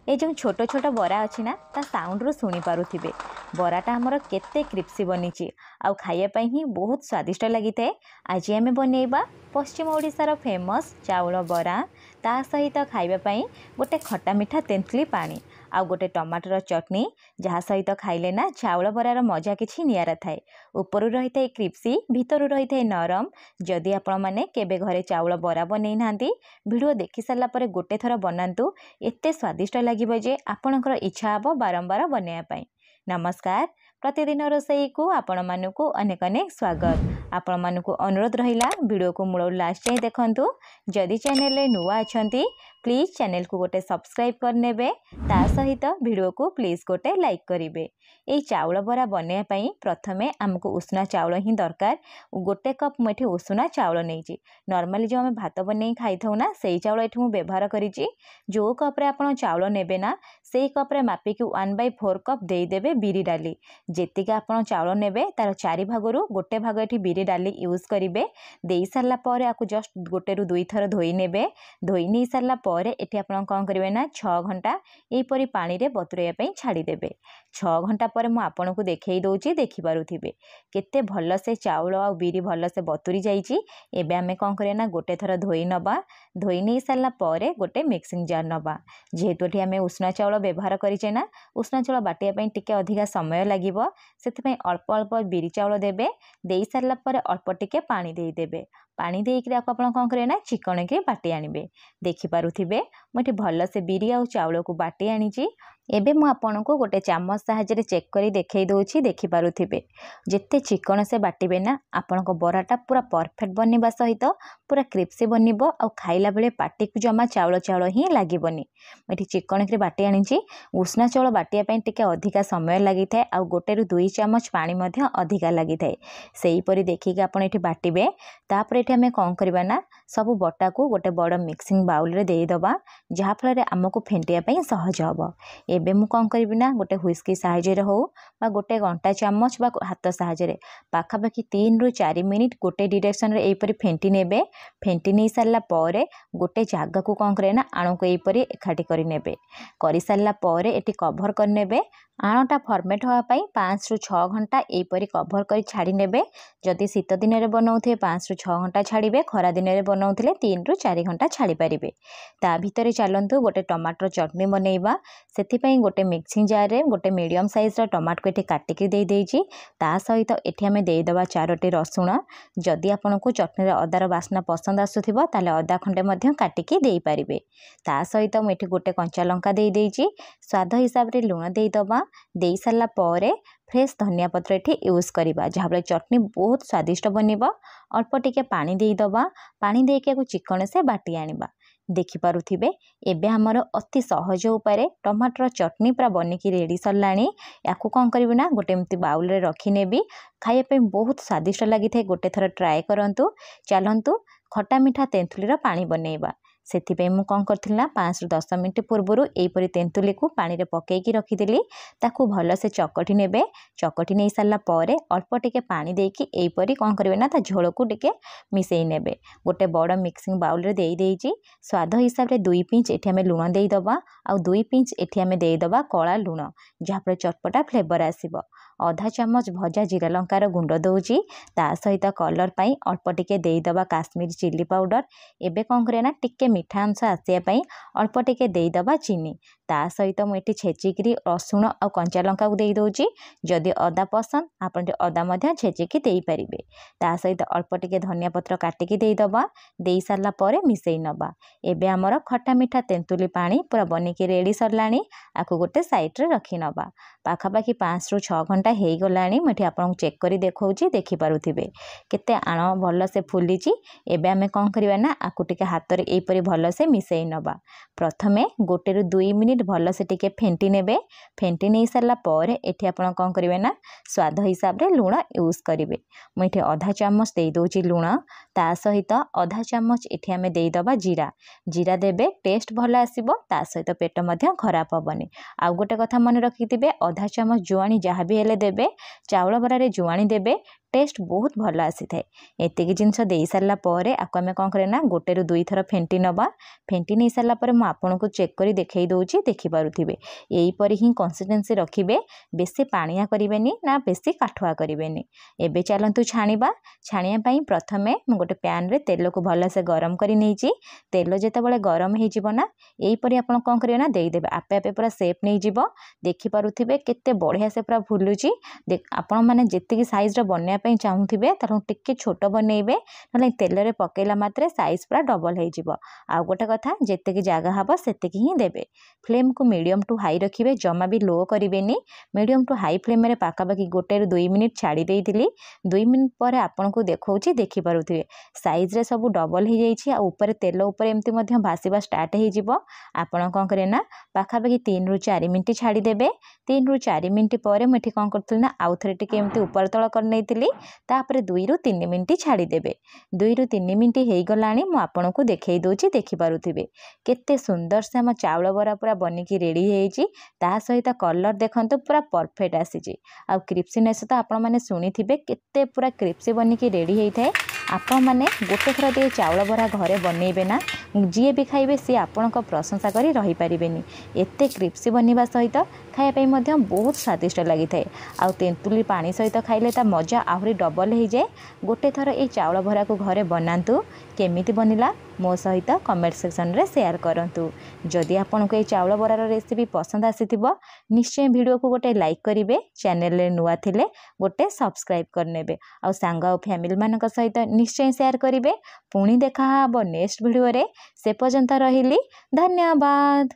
ये जो छोट छोट बरा अच्छी ना ता साउंड रू शुणी पारुथिबे बराटा हमर केते क्रिप्सी बनीची आउ खाइया ही बहुत स्वादिष्ट लगी थाए। आज आम बनइबा पश्चिम ओडिशार फेमस चाउल बरा ता सहित खाइबा गोटे खट्टा मिठा तेंतुली पानी आउ गोटे टमाटर चटनी जहाँ सहित खाइले ना चाउल बरार मजा किछि नियारा थाए। ऊपर रही थाए क्रिप्सी भितर रही थाए नरम। जदि आपण माने केबे घरे चाउल बरा बनै नांती वीडियो देखि सारा पर गोटे थर बनातु एते स्वादिष्ट लगे जे आपणकर इच्छा हबो बारंबार बनैया पई। नमस्कार, प्रतिदिन रोषेई को आपण मानकु अनेक अनेक स्वागत। आपण मानकु अनुरोध रहिला वीडियो को मूल लास्ट जाए देखंतु। जदि चैनल रे नुआ अछंती प्लीज चैनल को गोटे सब्सक्राइब करनेबे ता सहित वीडियो को प्लीज गोटे लाइक करिवे। एई चाउल बरा बनैया पई प्रथमे हमकु उष्णा चाउल ही दरकार। गोटे कप मुठी उष्णा चाउल नैची। नॉर्मली जो हम भात बनै खाई थाउ ना सेई चाउल एठी मु व्यवहार करिची। जो कप रे आपण चाउल नेबे ना सेई कप रे मापिकी 1/4 कप देई देबे बिरी डाली। जेतिका आपण चाउल नेबे तार 4 भागरु गोटे भाग एठी बिरी डाली यूज करिवे। देई सारला परे आकु जस्ट गोटे रु 2 थर धोई नेबे। धोई नै सारला परे एठी आपण कोन करिवे ना 6 घंटा एई परी पानी रे बतुरैया पई छाडी देबे। 6 घंटा परे मु आपण को देखै दउची देखि पारुथिबे केते भल से चाउल आ बिरी भल से बतुरी जाईची। एबे हमें कोन करिया ना गोटे थर धोई नबा। धोई नै सारला परे गोटे मिक्सिंग जार नबा। जेहेतु एठी हमें उष्णा चाउल व्यवहार करिचे ना उष्णा चाउल बाटिया पई टिके अधिका समय लागिबो सेति पई अल्प अल्प बिरी चाउल देबे। देई सारला परे अल्प टिके पानी देई देबे। पानी देइकरी आपण कोन करिया ना चिकन के बाटी आनिबे। देखि पारुथिबे मटे भल से बिरी आ चाउल को बाटी आनीची। एबे मु आपण को गोटे चामच साहाय्य चेक करी देखै दउची देखि पारुथिबे जेते चिकन से बाटिबे ना आपण को बराटा पूरा परफेक्ट बनिबा सहित पूरा क्रिप्सी बनिबो आ खाइला बेले पाटी को जमा चाउल चाउल ही लागिबनी। एठी चिकन के बाटी आनीची। उष्णा चाउल बाटिया पई टिके अधिका समय लागि थाए आ गोटे रु 2 चामच पानी मध्ये अधिका लागि थाए। सेही परी देखिके आपण एठी बाटिबे। तापर एठी हमें कोन करबा ना सब बटा को गोटे बड़ मिक्सिंग बाउल रे देई दबा जहा फल रे हमको फेंटिया पई सहज हबो। एबे मु कोन करबी ना गोटे हुइस्की साहाय्य रे हो बा गोटे घंटा चामच बा हाथ साहाय्य रे पाखापाखि 3 रु 4 मिनिट गोटे डायरेक्शन रे एपरी फेंटी नेबे। फेंटी नै सारला परे गोटे जागा को कोन करे ना आणु को एपरी एखाटी करी नेबे। करी सारला परे एटी कवर कर नेबे। आणटा फॉर्मेट होआ पई 5 रु 6 घंटा एपरी कवर करी छाडी नेबे। जदि शीत दिन रे बनाउथे 5 रु 6 घंटा छाड़ीबे। खरा दिन रे बनाउथले 3 रु 4 घंटा छाड़ी परिबे। ता भितरे चलंतु गोटे टमाटर चटनी बनैबा। सेति पई गोटे मिक्सिंग जार रे गोटे मीडियम साइज रा टमाटर को एठी काटिकी देई देइची। ता सहित एठी हमें देई दबा 4टी रसुण। जदि आपनको चटनी रे अदार बास्ना पसंद आसुथिबो ताले अदा खंडे मध्य काटिकी देई परिबे। ता सहित मु एठी गोटे कंचा लंका देई देइची। स्वाद हिसाब रे लूण देई दबा। देई सारला परे फ्रेश धनिया पत्र एठी यूज करिबा जहाबले चटनी बहुत स्वादिष्ट बनिबो। अल्प टिके पानी देई दबा। पानी देके को चिकन से बाटी आनिबा। देखि पारुथिबे एबे हमर अति सहज उपाय टमाटर चटनी पूरा बनिकी रेडी सरलाणी। याकू कोन करिबे ना गोटे एमती बाउल रे रखी नेबी। खाइया पे बहुत स्वादिष्ट लागि थाए। गोटे थर ट्राई करंतु। चलंतु खट्टा मिठा तेंतुली रा पानी बनैबा। सेति पे मु कोन करथिल ना 5 रु 10 मिनिट पूर्वरु एपरी तेंतुली को पानी रे पकेकी रखिदिली। ताकू भल से चकटी नेबे। चकटी नै सारला परे अल्प टिके पानी देकी एपरी कोन करिवे ना ता झोल को टिके मिसेई नेबे। गोटे बड़ मिक्सिंग बाउल रे देई देइची। स्वाद हिसाब रे 2 पिंच एठी हमें लूण देई दबा आ 2 पिंच एठी हमें देई दबा कळा लूण जहा पर चटपटा फ्लेवर आसीबो। आधा चामच भजा जीरा लंकार गुंड दउची। ता सहित कलर पाई अल्प टिके देई दबा काश्मीरी चिल्ली पाउडर। एबे कोन करे ना टिके मिठा अंश आसिया पई अल्प टिके देई दबा चीनी। ता सहित मु एठी छेचिकी रसुण आ कंचा लंका को देई दउची। जदि अदा पसंद आपण अदा मध्य छेचिकी देई परिबे। ता सहित अल्प टिके धनिया पत्र काटिकी देई दबा। देई सारला परे मिसेई नबा। एबे हमर खट्टा मिठा तेंतुली पानी पूरा बनिकी रेडी सरलाणी। आकु गोटे साइड रे रखी नबा। पाखापाखि 5 रु 6 घंटा हेई गलाणी। मठी आपण चेक करी देखौची देखि पारुथिबे केते आण भल से फुलीची। एबे हमें कोन करिवा ना आकु टिके हाथ रे एपरी भल से मिसेई नबा। प्रथमे गोटे रु 2 मिनिट भल से टिके फेंटी नेबे। फेंटी नै सारला परे एठी आपण कोन करिवे ना स्वाद हिसाब रे लूण यूज करिवे। मु एठी आधा चामच देई दउची लूण। ता सहित आधा चामच एठी हमें देई दबा जीरा। जीरा देबे टेस्ट भल आसीबो। ता सहित पेट मध्य खराब हबनी। आ गोटे कथा मन रखिथिबे आधा चामच जुआनी जहा भी हेले देबे। चाउल बरा रे जुआनी देबे टेस्ट बहुत भल आसी था। एतिक जिनस दे सारा पर आपको आम कौन करें गोटे रु 2 थर फेंटी नवा। फेंटी नहीं सारापर मुझे आपको चेक कर देखई दूसरी देखिपे यहीपर ही कंसिस्टेंसी रखिए। बेसी पानिया करें ना बेसी काठुआ करें। एबे चलतु छाणीबा। छाणिया प्रथमे गोटे पैन रे तेल को भलसे गरम कर नहीं। तेल जितेबाला गरम होना यहीपर आप कौन करेंगे ना देदेवे आपे आपे पूरा सेप नहीं जीव। देखिपे केते बढ़िया से पूरा फुलुची। आपण मैंने जी साइज बनवाई चाहूबे टे छोट बनइबे ना तेल रे पकेला मात्रे साइज पूरा डबल हो। आउ गोटे कथा जितकी जगह हम से ही देवे। फ्लेम को मीडियम टू हाई रखिए जमा भी लो करेंगे। मीडियम टू हाई फ्लेम रे पाखापाखि 1 ରୁ 2 मिनिट छाड़ी देइथिली। 2 मिनिट पर आपन को देखौची देखिपे साइज रे सब डबल हो जाइए। ऊपर तेल उपर एमती भासीबा स्टार्ट हो। आपन कौन करें ना पाखापाखि 3 ରୁ 4 मिनिट छाड़ी देबे। 3 ରୁ 4 मिनिट पर मुझे कौन करी ना आउ थे टी ऊपर तल कर नहीं। 2 ରୁ 3 मिनिट छाड़ी देबे। 2 ରୁ 3 मिनिट हो गला आपन को देखई दूची देखिपे केते सुंदर से आम चाउल बरा पूरा बनिकी रेडी होइची। ता सहित कलर देखंतु पूरा परफेक्ट आसीची। आ क्रिप्सीनेस तो आपण माने शुणिथिबे केते पूरा क्रिप्सी बनिकी रेडी होइथाय। आपण माने गोटे थर दे चाउल बरा घरे बनइबे ना जी भी खाइबे सी आपण को प्रशंसा करी रही पारिबेनी। एते क्रिप्सी बनिबा सहित खाया पे मध्य बहुत स्वादिष्ट लगी थाए। आ तेंतुली पानी सहित खाइले ता मजा आहरी डबल हो जाए। गोटे थर ए चाउल भरा को घरे बनातु। केमिति बनिला मो सहित कमेंट सेक्शन रे शेयर करंतु। जदि आपन को ए चाउल बरार रेसिपी पसंद आसीथिबो निश्चय वीडियो को गोटे लाइक करिवे। चैनल रे नुआ थिले गोटे सब्सक्राइब करनेबे। आ सांग और फैमिली मानक सहित निश्चय शेयर करिवे। पुणी देखा हबो नेक्स्ट वीडियो रे। से पर्यंत रहिली धन्यवाद।